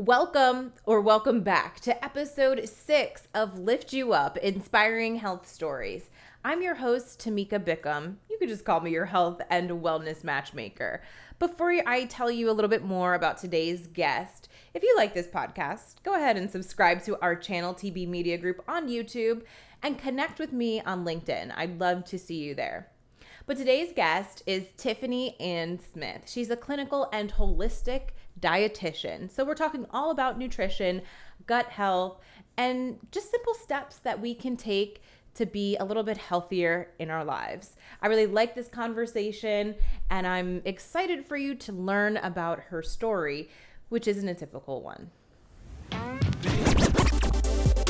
Welcome back to episode 6 of Lift You Up, Inspiring Health Stories. I'm your host, Tamika Bickham. You could just call me your health and wellness matchmaker. Before I tell you a little bit more about today's guest, if you like this podcast, go ahead and subscribe to our channel, TB Media Group, on YouTube and connect with me on LinkedIn. I'd love to see you there. But today's guest is Tiffany Anne Smith. She's a clinical and holistic dietitian. So we're talking all about nutrition, gut health, and just simple steps that we can take to be a little bit healthier in our lives. I really like this conversation, and I'm excited for you to learn about her story, which isn't a typical one.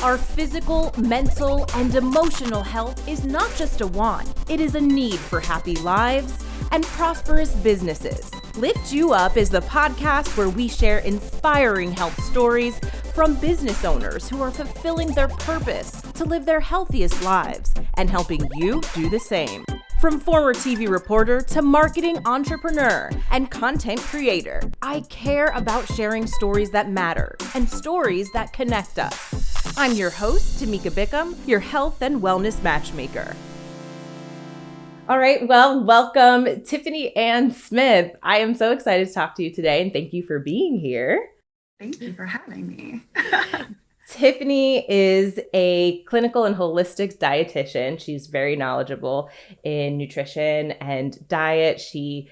Our physical, mental, and emotional health is not just a want. It is a need for happy lives and prosperous businesses. Lift You Up is the podcast where we share inspiring health stories from business owners who are fulfilling their purpose to live their healthiest lives and helping you do the same. From former TV reporter to marketing entrepreneur and content creator, I care about sharing stories that matter and stories that connect us. I'm your host, Tamika Bickham, your health and wellness matchmaker. All right, well, welcome, Tiffany Anne Smith. I am so excited to talk to you today, and thank you for being here. Thank you for having me. Tiffany is a clinical and holistic dietitian. She's very knowledgeable in nutrition and diet. She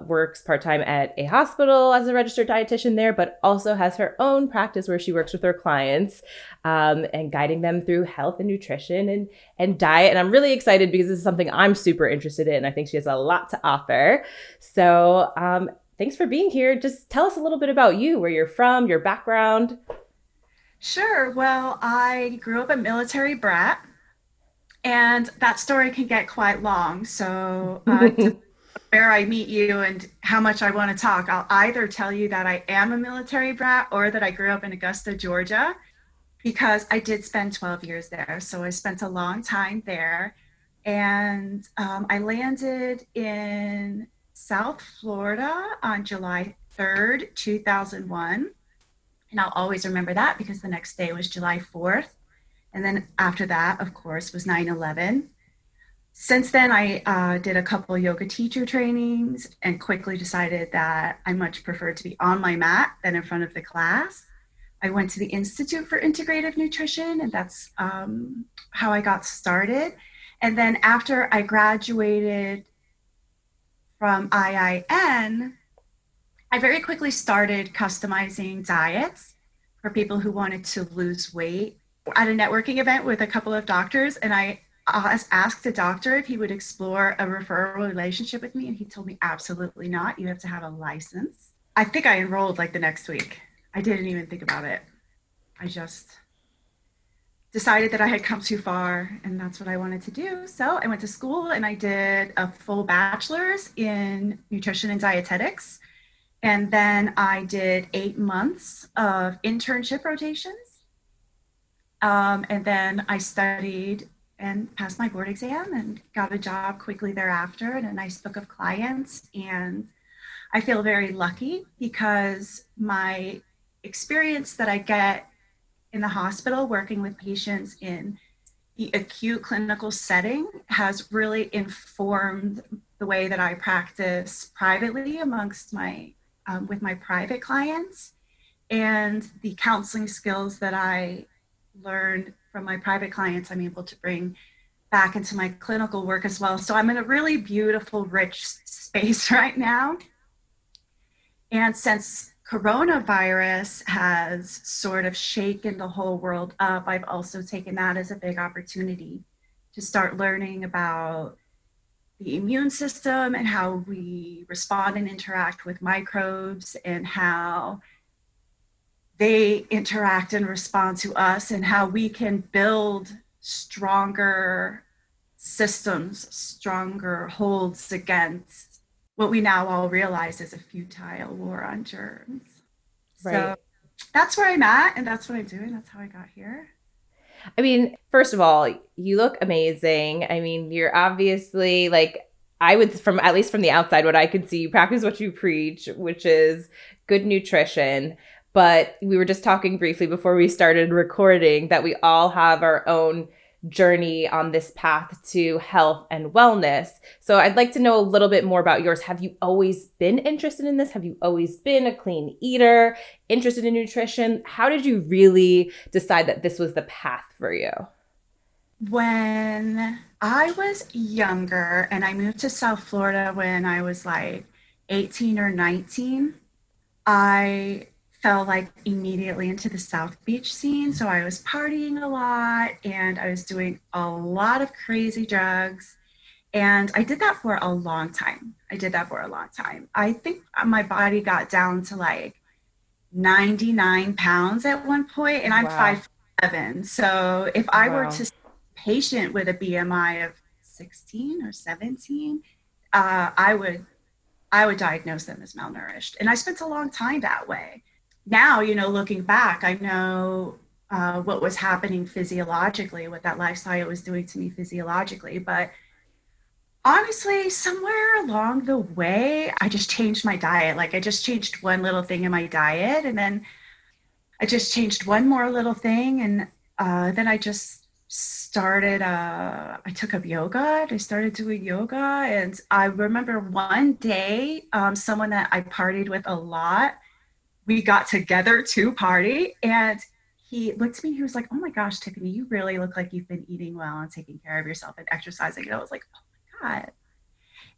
works part-time at a hospital as a registered dietitian there, but also has her own practice where she works with her clients and guiding them through health and nutrition and diet. And I'm really excited because this is something I'm super interested in. I think she has a lot to offer. So thanks for being here. Just tell us a little bit about you, where you're from, your background. Sure. Well, I grew up a military brat, and that story can get quite long. So where I meet you and how much I want to talk, I'll either tell you that I am a military brat or that I grew up in Augusta, Georgia, because I did spend 12 years there. So I spent a long time there. And I landed in South Florida on July 3rd, 2001. And I'll always remember that because the next day was July 4th. And then after that, of course, was 9/11. Since then, I did a couple yoga teacher trainings and quickly decided that I much preferred to be on my mat than in front of the class. I went to the Institute for Integrative Nutrition, and that's how I got started. And then after I graduated from IIN, I very quickly started customizing diets for people who wanted to lose weight. At a networking event with a couple of doctors, and I asked a doctor if he would explore a referral relationship with me, and he told me absolutely not. You have to have a license. I think I enrolled like the next week. I didn't even think about it. I just decided that I had come too far, and that's what I wanted to do. So I went to school and I did a full bachelor's in nutrition and dietetics. And then I did 8 months of internship rotations. And then I studied and passed my board exam and got a job quickly thereafter and a nice book of clients. And I feel very lucky because my experience that I get in the hospital working with patients in the acute clinical setting has really informed the way that I practice privately amongst my with my private clients, and the counseling skills that I learned from my private clients, I'm able to bring back into my clinical work as well. So I'm in a really beautiful, rich space right now. And since coronavirus has sort of shaken the whole world up, I've also taken that as a big opportunity to start learning about the immune system and how we respond and interact with microbes and how they interact and respond to us and how we can build stronger systems, stronger holds against what we now all realize is a futile war on germs. Right. So that's where I'm at, and that's what I'm doing. That's how I got here. I mean, first of all, you look amazing. I mean, you're obviously I would, at least from the outside, what I could see, you practice what you preach, which is good nutrition. but we were just talking briefly before we started recording that we all have our own journey on this path to health and wellness. So I'd like to know a little bit more about yours. Have you always been interested in this? Have you always been a clean eater, interested in nutrition? How did you really decide that this was the path for you? When I was younger and I moved to South Florida when I was like 18 or 19, I fell like immediately into the South Beach scene. So I was partying a lot and I was doing a lot of crazy drugs. And I did that for a long time. I think my body got down to like 99 pounds at one point, and I'm Wow. 5'7". So if I were Wow. to see a patient with a BMI of 16 or 17, I would diagnose them as malnourished. And I spent a long time that way. Now, looking back, I know what was happening physiologically, what that lifestyle was doing to me physiologically. But honestly, somewhere along the way, I just changed my diet. Like I just changed one little thing in my diet, and then I just changed one more little thing, and then I just started. I took up yoga. I started doing yoga, and I remember one day, someone that I partied with a lot, we got together to party, and he looked at me. He was like, "Oh my gosh, Tiffany, you really look like you've been eating well and taking care of yourself and exercising." And I was like, "Oh my god."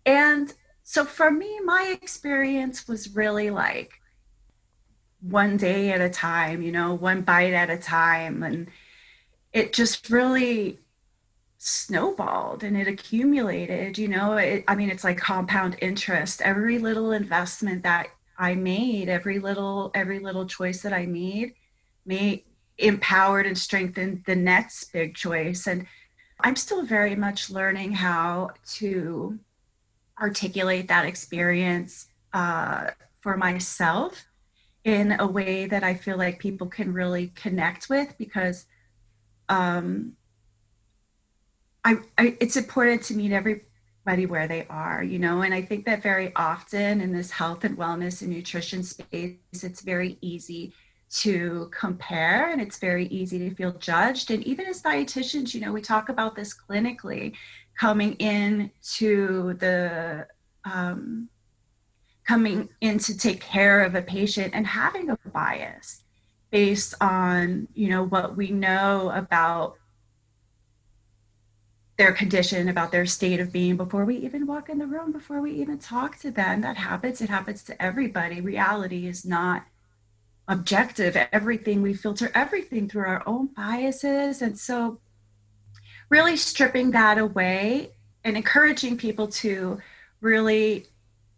And so for me, my experience was really like one day at a time, one bite at a time. And it just really snowballed and it accumulated, it's like compound interest. Every little investment that I made, every little choice that I made empowered and strengthened the next big choice. And I'm still very much learning how to articulate that experience for myself in a way that I feel like people can really connect with, because it's important to meet everybody where they are, and I think that very often in this health and wellness and nutrition space, it's very easy to compare and it's very easy to feel judged. And even as dietitians, we talk about this clinically, coming in to take care of a patient and having a bias based on what we know about their condition, about their state of being before we even walk in the room, before we even talk to them. That happens. It happens to everybody. Reality is not objective. We filter everything through our own biases. And so really stripping that away and encouraging people to really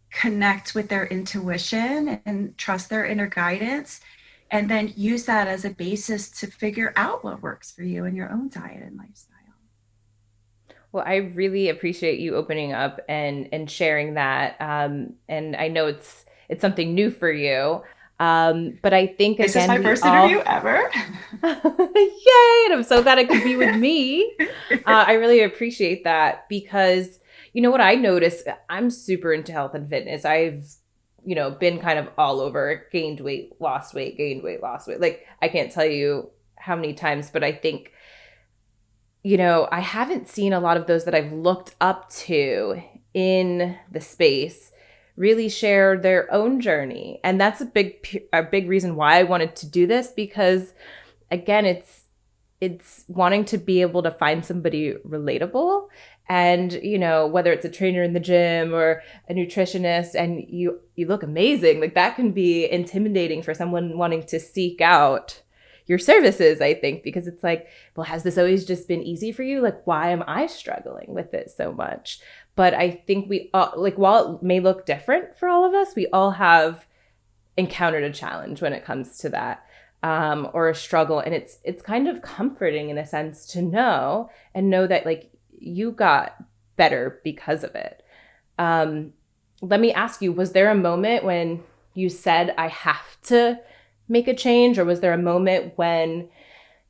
connect with their intuition and trust their inner guidance, and then use that as a basis to figure out what works for you in your own diet and lifestyle. Well, I really appreciate you opening up and sharing that. And I know it's something new for you. But I think This is again my we first interview all ever. yay! And I'm so glad it could be with me. I really appreciate that because you know what I noticed? I'm super into health and fitness. I've been kind of all over, gained weight, lost weight, gained weight, lost weight. Like I can't tell you how many times, but I think I haven't seen a lot of those that I've looked up to in the space really share their own journey. And that's a big reason why I wanted to do this, because again, it's wanting to be able to find somebody relatable, and whether it's a trainer in the gym or a nutritionist and you look amazing, like that can be intimidating for someone wanting to seek out your services, I think, because it's like, well, has this always just been easy for you? Like, why am I struggling with it so much? But I think we all, like, while it may look different for all of us, we all have encountered a challenge when it comes to that, or a struggle. And it's kind of comforting in a sense to know that like you got better because of it. Let me ask you, was there a moment when you said, I have to make a change, or was there a moment when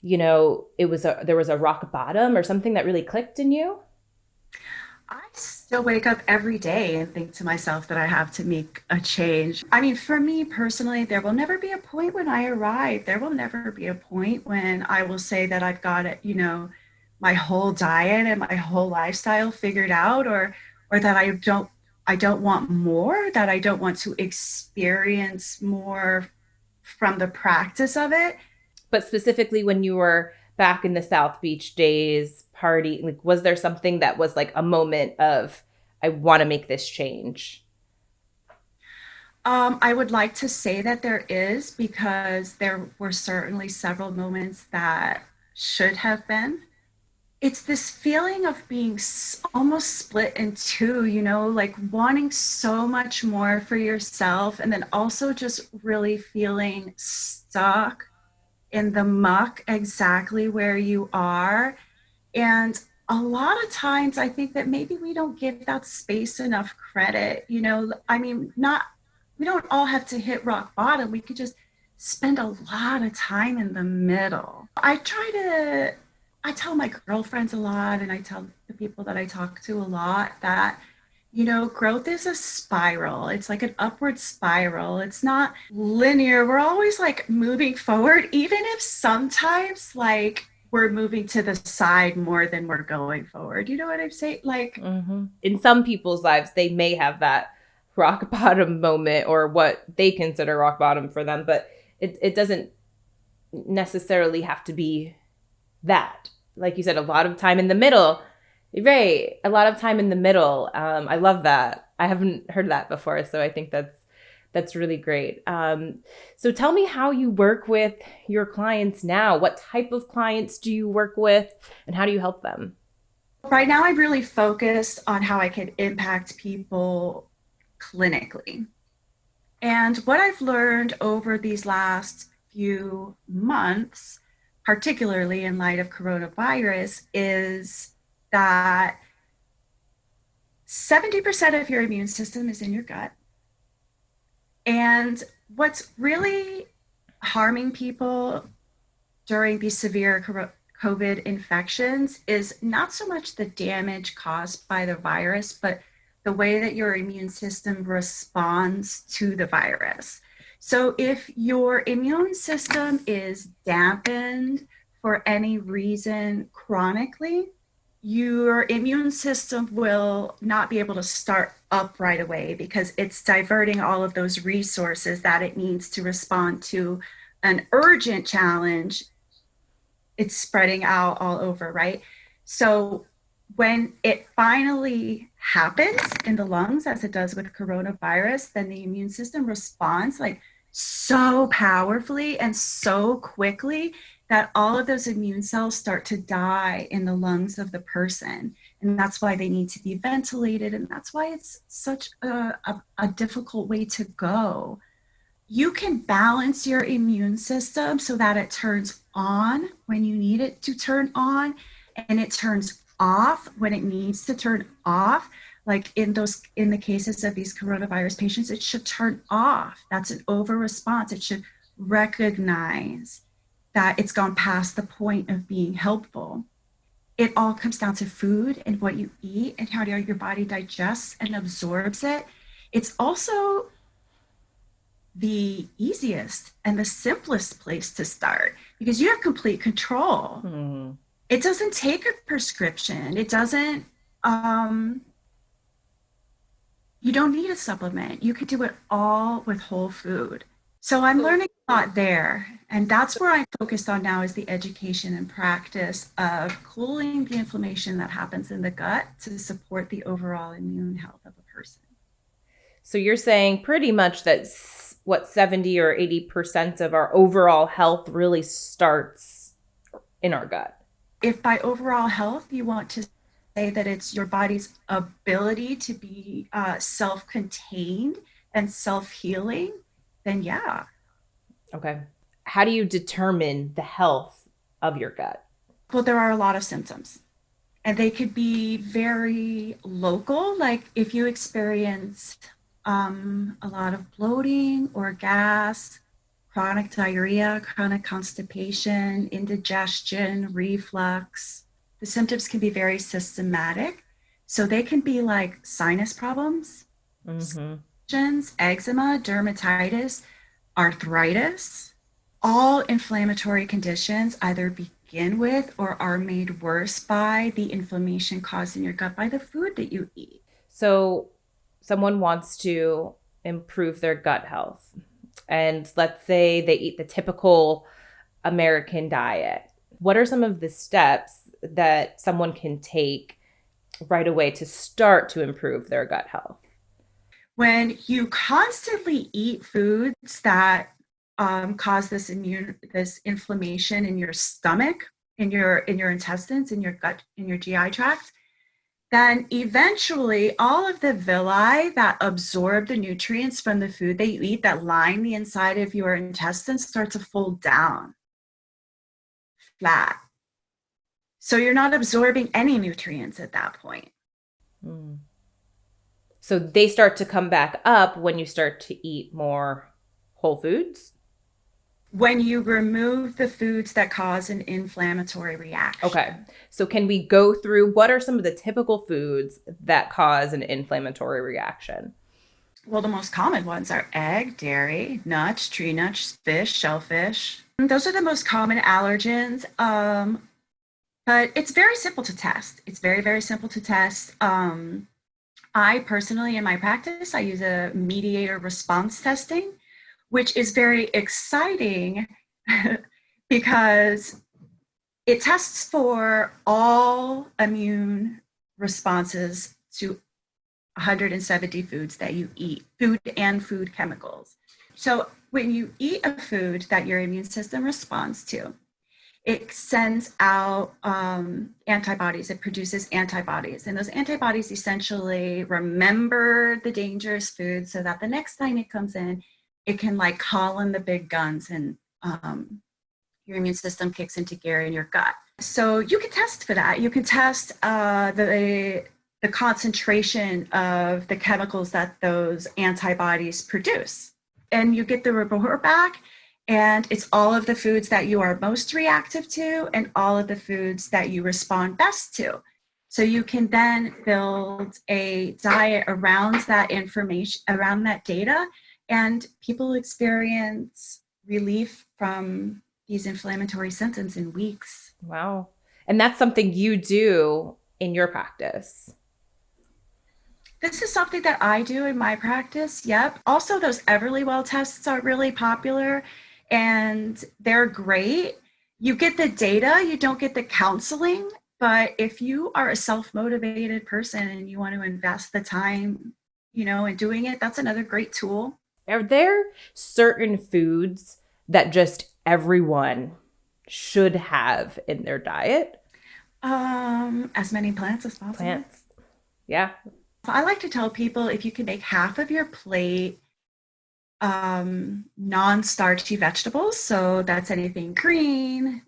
there was a rock bottom or something that really clicked in you? still wake up every day and think to myself that I have to make a change. I mean, for me personally, there will never be a point when I arrive. There will never be a point when I will say that I've got it, my whole diet and my whole lifestyle figured out, or that I don't want more, that I don't want to experience more from the practice of it. But specifically when you were back in the South Beach days party, like was there something that was like a moment of I want to make this change? I would like to say that there is, because there were certainly several moments that should have been. It's this feeling of being almost split in two, like wanting so much more for yourself, and then also just really feeling stuck in the muck exactly where you are. And a lot of times I think that maybe we don't give that space enough credit. I mean, not, we don't all have to hit rock bottom. We could just spend a lot of time in the middle. I tell my girlfriends a lot, and I tell the people that I talk to a lot that, growth is a spiral. It's like an upward spiral. It's not linear. We're always like moving forward, even if sometimes like we're moving to the side more than we're going forward. You know what I'm saying? Like, In some people's lives, they may have that rock bottom moment or what they consider rock bottom for them, but it doesn't necessarily have to be that. Like you said, a lot of time in the middle. Right. A lot of time in the middle. I love that. I haven't heard that before. So I think that's really great. So tell me how you work with your clients now. What type of clients do you work with and how do you help them? right now, I'm really focused on how I can impact people clinically. And what I've learned over these last few months, particularly in light of coronavirus, is that 70% of your immune system is in your gut. And what's really harming people during these severe COVID infections is not so much the damage caused by the virus, but the way that your immune system responds to the virus. So if your immune system is dampened for any reason chronically, your immune system will not be able to start up right away because it's diverting all of those resources that it needs to respond to an urgent challenge. It's spreading out all over, right? So when it finally happens in the lungs, as it does with coronavirus, then the immune system responds like so powerfully and so quickly that all of those immune cells start to die in the lungs of the person. And that's why they need to be ventilated. And that's why it's such a difficult way to go. You can balance your immune system so that it turns on when you need it to turn on, and it turns off when it needs to turn off. Like in the cases of these coronavirus patients, it should turn off. That's an over response. It should recognize that it's gone past the point of being helpful. It all comes down to food and what you eat and how your body digests and absorbs it. It's also the easiest and the simplest place to start because you have complete control. Mm-hmm. It doesn't take a prescription. It doesn't, you don't need a supplement. You could do it all with whole food. So I'm learning a lot there. And that's where I'm focused on now, is the education and practice of cooling the inflammation that happens in the gut to support the overall immune health of a person. So you're saying pretty much that 70 or 80% of our overall health really starts in our gut. If by overall health, you want to say that it's your body's ability to be self-contained and self-healing, then yeah. Okay. How do you determine the health of your gut? Well, there are a lot of symptoms, and they could be very local. Like if you experience a lot of bloating or gas, chronic diarrhea, chronic constipation, indigestion, reflux. The symptoms can be very systematic. So they can be like sinus problems, Mm-hmm. eczema, dermatitis, arthritis. All inflammatory conditions either begin with or are made worse by the inflammation caused in your gut by the food that you eat. So someone wants to improve their gut health. And let's say they eat the typical American diet. What are some of the steps that someone can take right away to start to improve their gut health? When you constantly eat foods that cause this inflammation in your stomach, in your intestines, in your gut, in your GI tract, then eventually all of the villi that absorb the nutrients from the food that you eat that line the inside of your intestines start to fold down flat. So you're not absorbing any nutrients at that point. Mm. So they start to come back up when you start to eat more whole foods? When you remove the foods that cause an inflammatory reaction. Okay. So can we go through what are some of the typical foods that cause an inflammatory reaction? Well, the most common ones are egg, dairy, nuts, tree nuts, fish, shellfish. Those are the most common allergens. But it's very simple to test. It's very, very simple to test. I personally, in my practice, I use a mediator response testing, which is very exciting because it tests for all immune responses to 170 foods that you eat, food and food chemicals. So when you eat a food that your immune system responds to, it sends out antibodies. It produces antibodies. And those antibodies essentially remember the dangerous food so that the next time it comes in, it can like call in the big guns and your immune system kicks into gear in your gut. So you can test for that. You can test the concentration of the chemicals that those antibodies produce. And you get the report back, and it's all of the foods that you are most reactive to and all of the foods that you respond best to. So you can then build a diet around that information, around that data, and people experience relief from these inflammatory symptoms in weeks. Wow. And that's something you do in your practice. This is something that I do in my practice. Yep. Also, those Everlywell tests are really popular and they're great. You get the data, you don't get the counseling. But if you are a self-motivated person and you want to invest the time, in doing it, that's another great tool. Are there certain foods that just everyone should have in their diet? As many plants as possible. Plants. Yeah. I like to tell people if you can make half of your plate non-starchy vegetables, so that's anything green,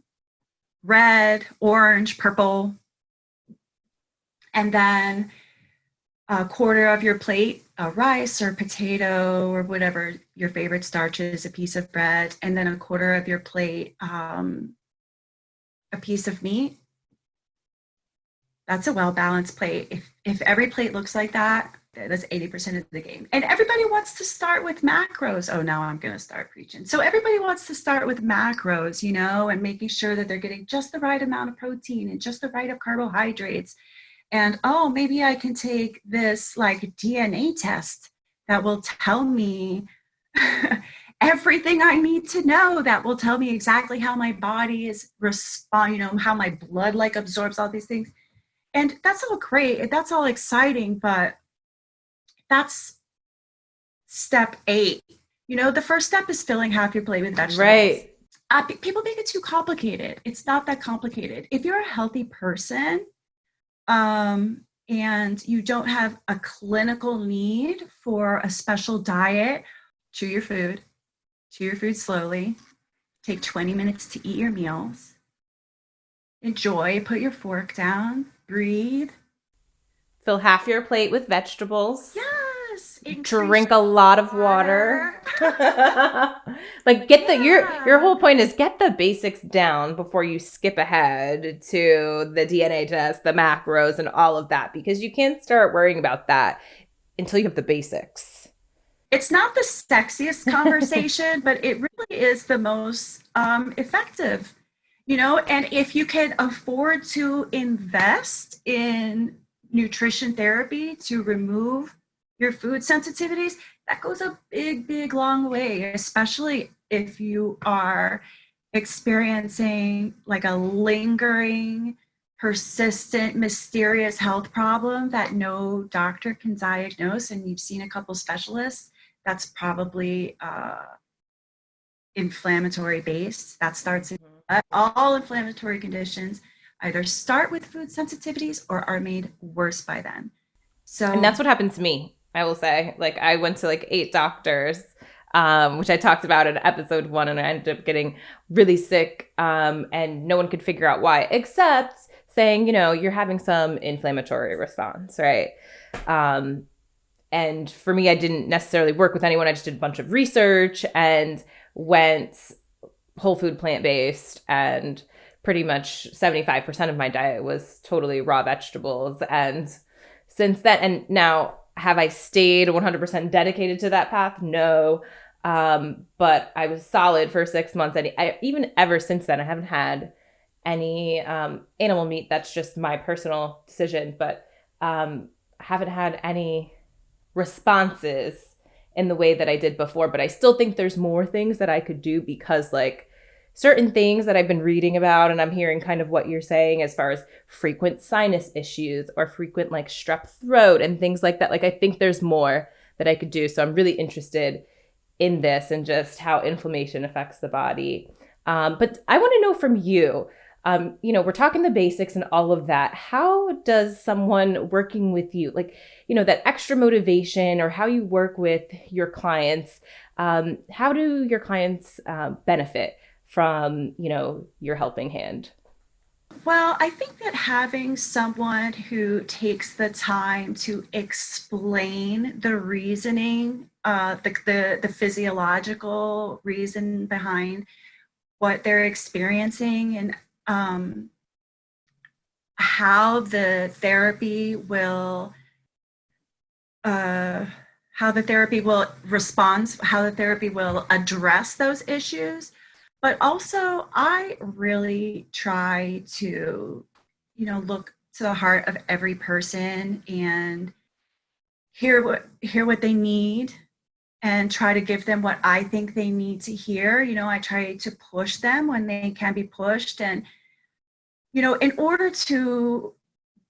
red, orange, purple, and then a quarter of your plate rice or potato or whatever your favorite starch is, a piece of bread, and then a quarter of your plate a piece of meat. That's a well-balanced plate. If every plate looks like that, that's 80% of the game. And everybody wants to start with macros. Oh, now I'm going to start preaching. So everybody wants to start with macros, and making sure that they're getting just the right amount of protein and just the right of carbohydrates. And, oh, maybe I can take this like DNA test that will tell me everything I need to know, that will tell me exactly how my body is how my blood like absorbs all these things. And that's all great. That's all exciting, but that's step 8. The first step is filling half your plate with vegetables. Right. People make it too complicated. It's not that complicated. If you're a healthy person and you don't have a clinical need for a special diet, chew your food slowly. Take 20 minutes to eat your meals. Enjoy, put your fork down, breathe. Fill half your plate with vegetables. Yes. Drink a lot of water. Like get the your whole point is get the basics down before you skip ahead to the DNA test, the macros and all of that, because you can't start worrying about that until you have the basics. It's not the sexiest conversation, but it really is the most effective, and if you can afford to invest in nutrition therapy to remove your food sensitivities, that goes a big long way, especially if you are experiencing like a lingering, persistent, mysterious health problem that no doctor can diagnose, and you've seen a couple specialists. That's probably inflammatory based. That starts in all inflammatory conditions either start with food sensitivities or are made worse by them. And So that's what happened to me. I will say, like, I went to like 8 doctors, which I talked about in episode 1, and I ended up getting really sick, and no one could figure out why, except saying, you're having some inflammatory response, right? And for me, I didn't necessarily work with anyone. I just did a bunch of research and went whole food plant-based, and pretty much 75% of my diet was totally raw vegetables. And since then, and now, have I stayed 100% dedicated to that path? No. But I was solid for 6 months. And even ever since then, I haven't had any animal meat. That's just my personal decision. But haven't had any responses in the way that I did before. But I still think there's more things that I could do, because like certain things that I've been reading about, and I'm hearing kind of what you're saying as far as frequent sinus issues or frequent like strep throat and things like that. Like I think there's more that I could do. So I'm really interested in this and just how inflammation affects the body. But I want to know from you, we're talking the basics and all of that. How does someone working with you, like, that extra motivation, or how you work with your clients, how do your clients benefit from, your helping hand? well, I think that having someone who takes the time to explain the reasoning, the physiological reason behind what they're experiencing, and how the therapy will respond, how the therapy will address those issues. But also, I really try to, look to the heart of every person and hear what they need, and try to give them what I think they need to hear. I try to push them when they can be pushed. And, in order to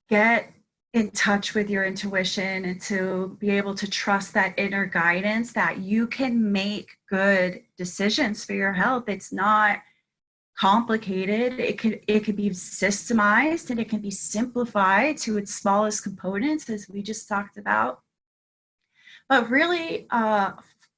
get in touch with your intuition and to be able to trust that inner guidance that you can make good decisions for your health, it's not complicated. It could be systemized, and it can be simplified to its smallest components, as we just talked about. But really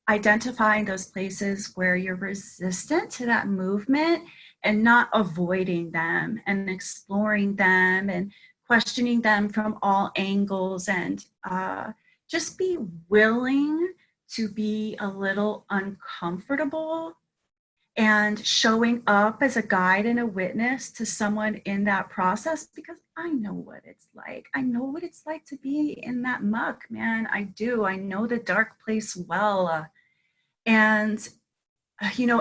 identifying those places where you're resistant to that movement, and not avoiding them, and exploring them and questioning them from all angles, and just be willing to be a little uncomfortable, and showing up as a guide and a witness to someone in that process, because I know what it's like. I know what it's like to be in that muck, man. I do. I know the dark place well. And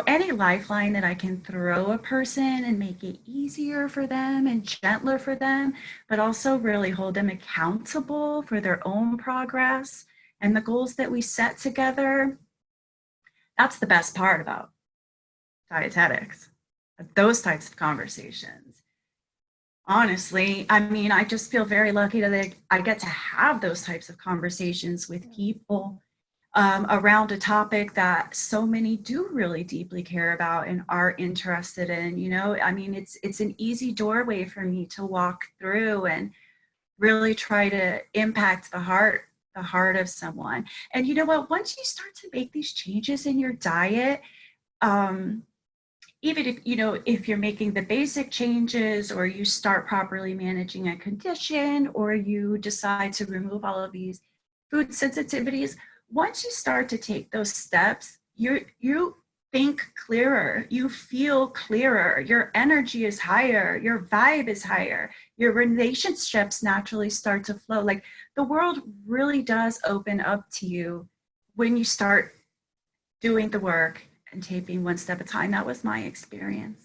any lifeline that I can throw a person and make it easier for them and gentler for them, but also really hold them accountable for their own progress and the goals that we set together. That's the best part about dietetics, those types of conversations. Honestly, I mean, I just feel very lucky that I get to have those types of conversations with people around a topic that so many do really deeply care about and are interested in. I mean, it's an easy doorway for me to walk through and really try to impact the heart of someone. And you know what? Once you start to make these changes in your diet, even if you're making the basic changes, or you start properly managing a condition, or you decide to remove all of these food sensitivities, once you start to take those steps, you think clearer, you feel clearer, your energy is higher, your vibe is higher, your relationships naturally start to flow. Like the world really does open up to you when you start doing the work and taking one step at a time. That was my experience.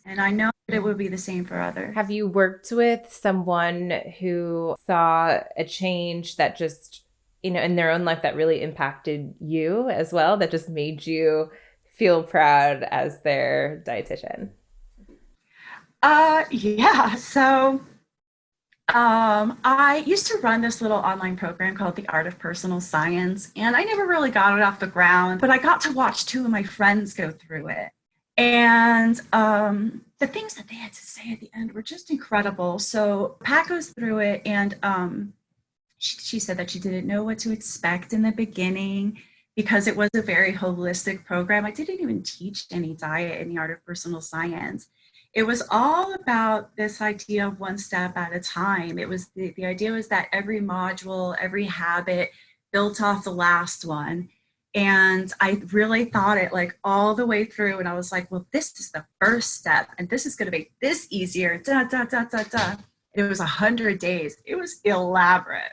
And I know that it would be the same for others. Have you worked with someone who saw a change that just, in their own life that really impacted you as well, that just made you feel proud as their dietitian? Yeah. So I used to run this little online program called The Art of Personal Science, and I never really got it off the ground, but I got to watch two of my friends go through it. And the things that they had to say at the end were just incredible. So Pat goes through it, and she said that she didn't know what to expect in the beginning because it was a very holistic program. I didn't even teach any diet in The Art of Personal Science. It was all about this idea of one step at a time. It was the idea was that every module, every habit built off the last one. And I really thought it like all the way through. And I was like, well, this is the first step and this is going to make this easier. Da, da, da, da, da. And it was 100 days. It was elaborate.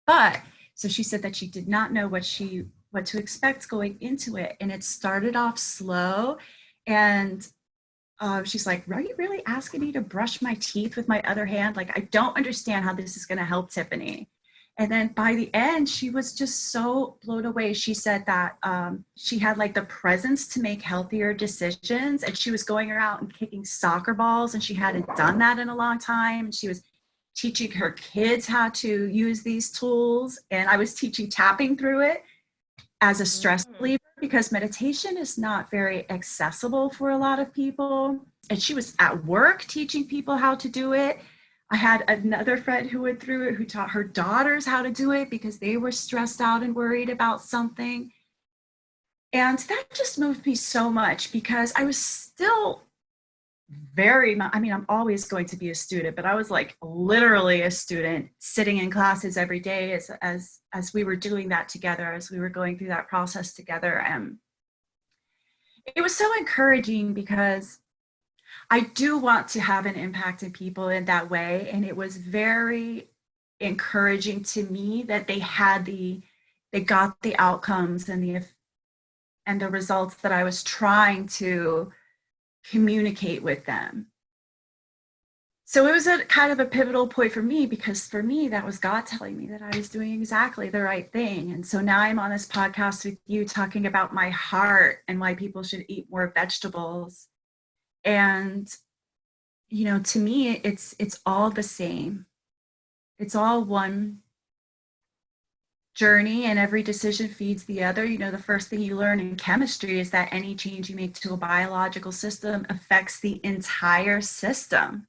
But so she said that she did not know what to expect going into it. And it started off slow. And she's like, are you really asking me to brush my teeth with my other hand? Like, I don't understand how this is going to help Tiffany. And then by the end, she was just so blown away. She said that she had like the presence to make healthier decisions. And she was going around and kicking soccer balls, and she hadn't done that in a long time. And she was teaching her kids how to use these tools. And I was teaching tapping through it as a stress reliever, because meditation is not very accessible for a lot of people. And she was at work teaching people how to do it. I had another friend who went through it, who taught her daughters how to do it because they were stressed out and worried about something. And that just moved me so much because I was still I'm always going to be a student, but I was like literally a student sitting in classes every day as we were doing that together, as we were going through that process together. And it was so encouraging because I do want to have an impact in people in that way. And it was very encouraging to me that they got the outcomes and the results that I was trying to communicate with them. So it was a kind of a pivotal point for me, because for me, that was God telling me that I was doing exactly the right thing. And so now I'm on this podcast with you talking about my heart and why people should eat more vegetables. And, to me, it's all the same. It's all one journey, and every decision feeds the other. The first thing you learn in chemistry is that any change you make to a biological system affects the entire system.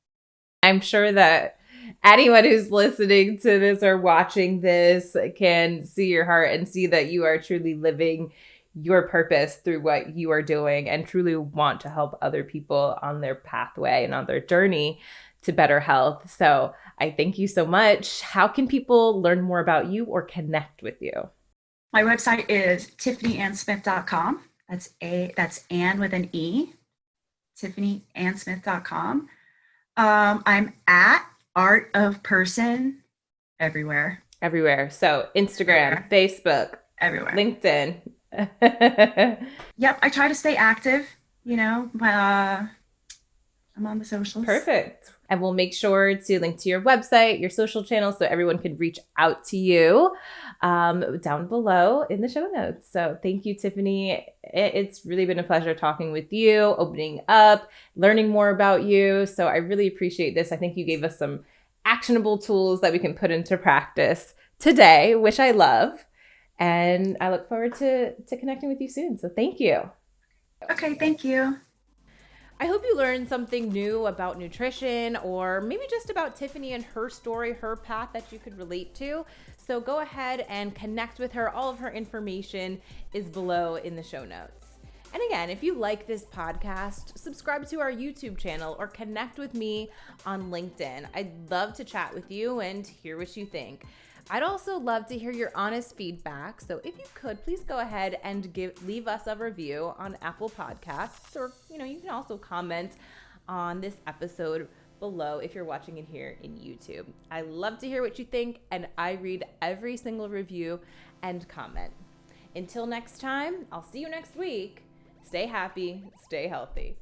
I'm sure that anyone who's listening to this or watching this can see your heart and see that you are truly living your purpose through what you are doing and truly want to help other people on their pathway and on their journey to better health. So I thank you so much. How can people learn more about you or connect with you? My website is tiffanyannSmith.com. That's Anne with an E, tiffanyannSmith.com. I'm at Art of Person everywhere. So Instagram, Facebook, everywhere. LinkedIn. Yep. I try to stay active, I'm on the socials. Perfect. And we'll make sure to link to your website, your social channels, so everyone can reach out to you down below in the show notes. So thank you, Tiffany. It's really been a pleasure talking with you, opening up, learning more about you. So I really appreciate this. I think you gave us some actionable tools that we can put into practice today, which I love. And I look forward to connecting with you soon. So thank you. Okay, thank you. I hope you learned something new about nutrition, or maybe just about Tiffany and her story, her path that you could relate to. So go ahead and connect with her. All of her information is below in the show notes. And again, if you like this podcast, subscribe to our YouTube channel or connect with me on LinkedIn. I'd love to chat with you and hear what you think. I'd also love to hear your honest feedback. So if you could, please go ahead and leave us a review on Apple Podcasts, or you can also comment on this episode below if you're watching it here in YouTube. I love to hear what you think, and I read every single review and comment. Until next time, I'll see you next week. Stay happy, stay healthy.